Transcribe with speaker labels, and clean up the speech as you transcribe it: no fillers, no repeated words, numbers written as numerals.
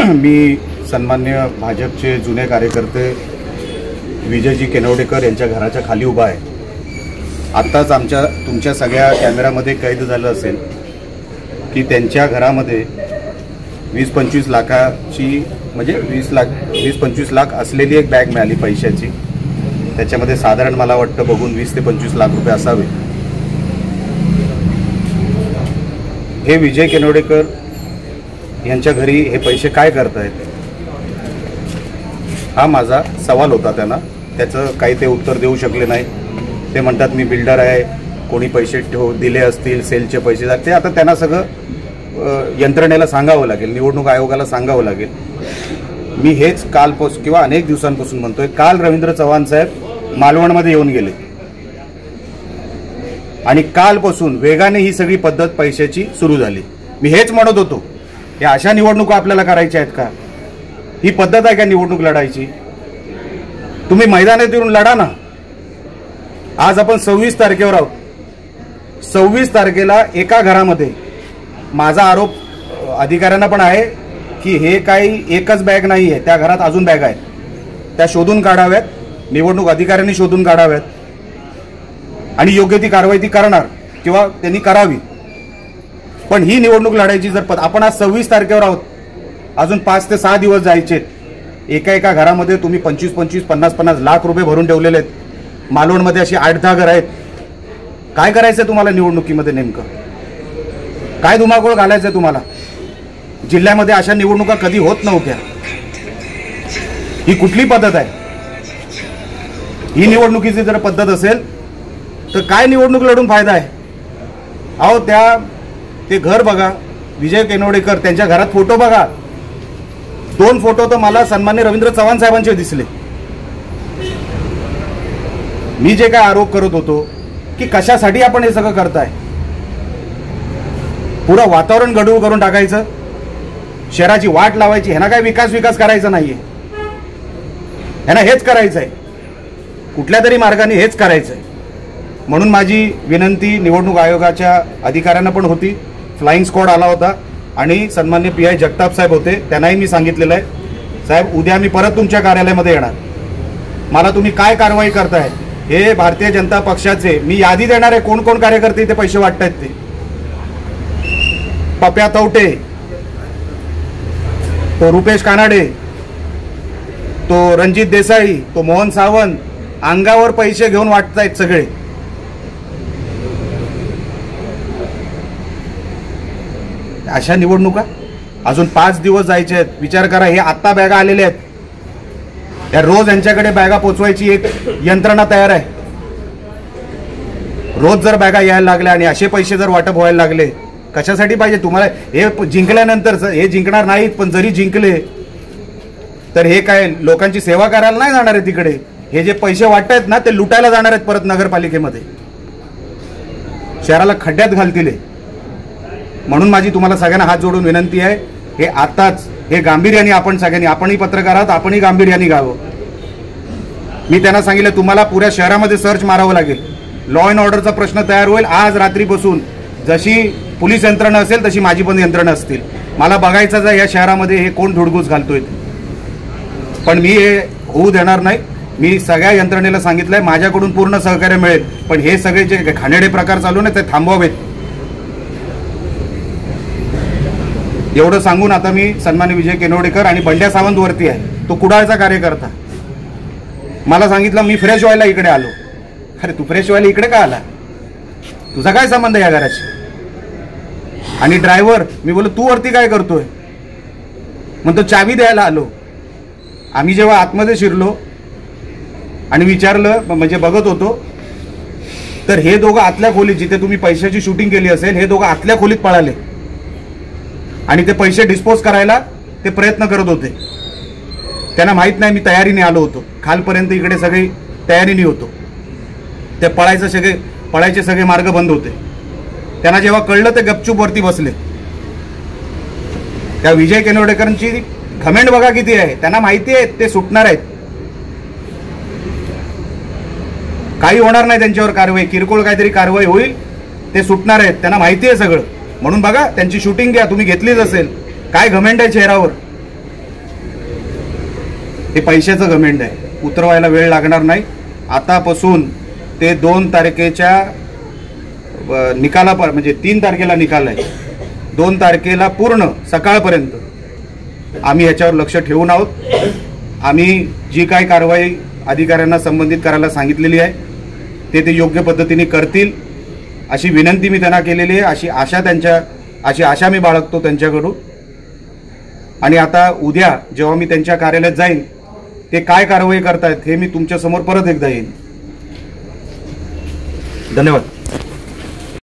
Speaker 1: मी सन्मान्य भाजपचे जुने कार्यकर्ते विजयजी केनवडेकर यांच्या घराच्या खाली उभा आहे। आत्ताच तुमच्या सगळ्या कॅमेऱ्यामध्ये कैद झालं असेल की त्यांच्या घरामध्ये 20-25 लाखाची म्हणजे 20-25 लाख असलेली एक बॅग मिळाली पैशाची। त्याच्यामध्ये साधारण मला वाटतं बघून 20 ते 25 लाख रुपये असावे। हे विजय केनवडेकर यांच्या घरी हे पैसे काय करतायत हा माझा सवाल होता त्यांना। त्याचं काही ते उत्तर देऊ शकले नाही। ते म्हणतात मी बिल्डर आहे, कोणी पैसे दिले असतील, सेलचे पैसे ते आता त्यांना सगळं यंत्रणेला सांगावं लागेल, निवडणूक आयोगाला सांगावं लागेल। मी हेच कालपासून किंवा अनेक दिवसांपासून म्हणतोय। काल रवींद्र चव्हाण साहेब मालवणमध्ये येऊन गेले आणि कालपासून वेगाने ही सगळी पद्धत पैशाची सुरू झाली। मी हेच म्हणत होतो, या अशा निवडणुका आपल्याला करायच्या आहेत का? ही पद्धत आहे का निवडणूक लढायची? तुम्ही मैदानात येऊन लढा ना। आज आपण 26 तारखेवर आहोत। 26 तारखेला एका घरामध्ये माझा आरोप अधिकाऱ्यांना पण आहे की हे काही एकच बॅग नाही आहे, त्या घरात अजून बॅग आहेत, त्या शोधून काढाव्यात, निवडणूक अधिकाऱ्यांनी शोधून काढाव्यात आणि योग्य ती कारवाई ती करणार किंवा त्यांनी करावी। पण ही निवडणूक लढायची जर आपण आज 26 तारखेवर आहोत, अजून 5 ते 6 दिवस जायचे। एका घरामध्ये तुम्ही 25-25, 50-50 लाख रुपये भरून ठेवलेले आहेत। मालवणमध्ये अशी 8-10 घर आहेत। काय करायचंय तुम्हाला निवडणुकीमध्ये? नेमकं काय धुमाकूळ घालायचंय तुम्हाला? जिल्ह्यामध्ये अशा निवडणुका कधी होत नव्हत्या। ही कुठली पद्धत आहे? ही निवडणुकीची जर पद्धत असेल तर काय निवडणूक लढून फायदा आहे? अहो ते घर बघा, विजय केनवडेकर त्यांच्या घरात फोटो बघा। 2 फोटो तर मला सन्मान्य रवींद्र चव्हाण साहेबांचे दिसले। मी जे काय आरोप करत होतो की कशासाठी आपण हे सगळं करताय, पुरा वातावरण गढूळ करून टाकायचं, शहराची वाट लावायची, ह्यांना काय विकास करायचा नाहीये, ह्यांना हेच करायचंय, कुठल्या तरी मार्गाने हेच करायचंय। म्हणून माझी विनंती निवडणूक आयोगाच्या अधिकाऱ्यांना पण होती। फ्लाइंग स्क्वॉड आला होता आणि सन्मान्य PI जगताप साहेब होते, त्यांनाही मी सांगितलेलं आहे, साहेब उद्या मी परत तुमच्या कार्यालयामध्ये येणार, मला तुम्ही काय कारवाई करताय हे भारतीय जनता पक्षाचे मी यादी देणार आहे। कोण कोण कार्यकर्ते इथे पैसे वाटतायत ते? पप्या तवटे, तो रुपेश कानाडे, तो रणजित देसाई, तो मोहन सावंत, अंगावर पैसे घेऊन वाटतायत सगळे। अशा निवडणुका अजून 5 दिवस जायचे आहेत। विचार करा, हे आत्ता बॅगा आलेले आहेत, या रोज यांच्याकडे बॅगा पोचवायची एक यंत्रणा तयार आहे। रोज जर बॅगा यायला लागल्या आणि असे पैसे जर वाटप व्हायला लागले, कशासाठी पाहिजे तुम्हाला? हे जिंकल्यानंतर हे जिंकणार नाहीत, पण जरी जिंकले तर हे काय लोकांची सेवा करायला नाही जाणार आहे तिकडे। हे जे पैसे वाटतायत ना ते लुटायला जाणार आहेत परत नगरपालिकेमध्ये, शहराला खड्ड्यात घालतील। म्हणून माझी तुम्हाला सगळ्यांना हात जोडून विनंती आहे, हे आताच हे गांभीर्याने आपण सगळ्यांनी, आपणही पत्रकार आहात, आपणही गांभीर्याने घ्यावं। मी त्यांना सांगितलं तुम्हाला पुऱ्या शहरामध्ये सर्च मारावं लागेल, लॉ अँड ऑर्डरचा प्रश्न तयार होईल। आज रात्रीपासून जशी पोलीस यंत्रणा असेल तशी माझी पण यंत्रणा असतील। मला बघायचं आहे या शहरामध्ये हे कोण धुडगूस घालतोय, पण मी हे होऊ देणार नाही। मी सगळ्या यंत्रणेला सांगितलंय माझ्याकडून पूर्ण सहकार्य मिळेल, पण हे सगळे जे घाणेरडे प्रकार चालू आहेत ते थांबवावेत। एवढं सांगून आता मी सन्मान्य विजय केनवडेकर आणि बंड्या सावंत वरती आहे, तो कुडाळचा कार्यकर्ता, मला सांगितलं मी फ्रेश व्हायला इकडे आलो। अरे तू फ्रेश व्हायला इकडे का आला? तुझा काय संबंध या घराशी? आणि ड्रायव्हर, मी बोललो तू वरती काय करतोय? म्हणतो चावी द्यायला आलो। आम्ही जेव्हा आतमध्ये शिरलो आणि विचारलं, म्हणजे बघत होतो, तर हे दोघं आतल्या खोलीत, जिथे तुम्ही पैशाची शूटिंग केली असेल, हे दोघं आतल्या खोलीत पळाले आणि ते पैसे डिस्पोज करायला ते प्रयत्न करत होते। त्यांना माहित नाही मी तयारीने आलो होतो, खालपर्यंत इकडे सगळी तयारीने होतो। ते पळायचे सगळे मार्ग बंद होते। त्यांना जेव्हा कळलं ते गपचूप वरती बसले। त्या विजय केनवडेकरांची घमेंड बघा किती आहे, त्यांना माहिती आहे ते सुटणार आहेत, काही होणार नाही त्यांच्यावर कारवाई, किरकोळ काहीतरी कारवाई होईल, ते सुटणार आहेत, त्यांना माहिती आहे सगळं। म्हणून बघा त्यांची शूटिंग घ्या, तुम्ही घेतलीच असेल, काय घमेंड आहे चेहऱ्यावर। हे पैशाचं घमेंड आहे. उतरवायला वेळ लागणार नाही. आतापासून ते 2 तारखेच्या निकाला म्हणजे 3 तारखेला निकाल आहे, 2 तारखेला पूर्ण सकाळपर्यंत आम्ही ह्याच्यावर लक्ष ठेवून आहोत. आम्ही जी काय कारवाई अधिकाऱ्यांना संबंधित करायला सांगितलेली आहे ते योग्य पद्धतीने करतील अशी विनंती मी त्यांना केलेली आहे. अशी आशा मी बाळगतो त्यांच्याकडून. आणि आता उद्या जेव्हा मी त्यांच्या कार्यालयात जाईन ते काय कारवाई करतायत हे मी तुमच्यासमोर परत एकदा येईन. धन्यवाद.